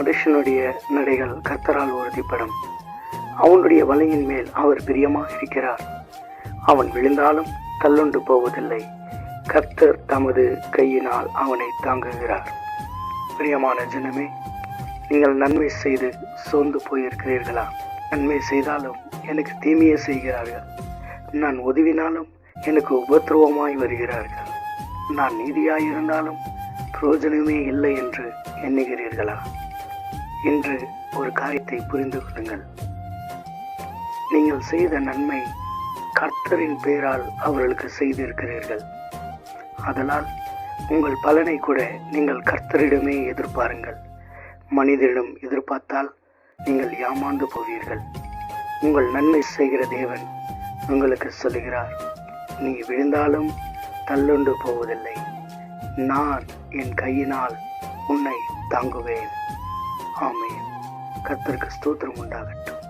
மனுஷனுடைய நடைகள் கர்த்தரால் உறுதிப்படும். அவனுடைய வலையின் மேல் அவர் பிரியமாக இருக்கிறார். அவன் விழுந்தாலும் தள்ளுண்டு போவதில்லை. கர்த்தர் தமது கையினால் அவனை தாங்குகிறார். பிரியமான ஜனமே, நீங்கள் நன்மை செய்து சோர்ந்து போயிருக்கிறீர்களா? நன்மை செய்தாலும் எனக்கு தீமையை செய்கிறார்கள். நான் உதவினாலும் எனக்கு உபத்திரவமாய் வருகிறார்கள். நான் நீதியாயிருந்தாலும் பிரயோஜனமே இல்லை என்று எண்ணுகிறீர்களா? இன்று ஒரு காரியத்தை புரிந்து கொள்ளுங்கள். நீங்கள் செய்த நன்மை கர்த்தரின் பெயரால் அவர்களுக்கு செய்திருக்கிறீர்கள். அதனால் உங்கள் பலனை கூட நீங்கள் கர்த்தரிடமே எதிர்பாருங்கள். மனிதரிடம் எதிர்பார்த்தால் நீங்கள் ஏமாந்து போவீர்கள். உங்கள் நன்மை செய்கிற தேவன் உங்களுக்கு சொல்லுகிறார், நீ விழுந்தாலும் தள்ளுண்டு போவதில்லை. நான் என் கையினால் உன்னை தாங்குவேன். ஆமென். கர்த்தருக்கு ஸ்தோத்திரம் உண்டாகட்டும்.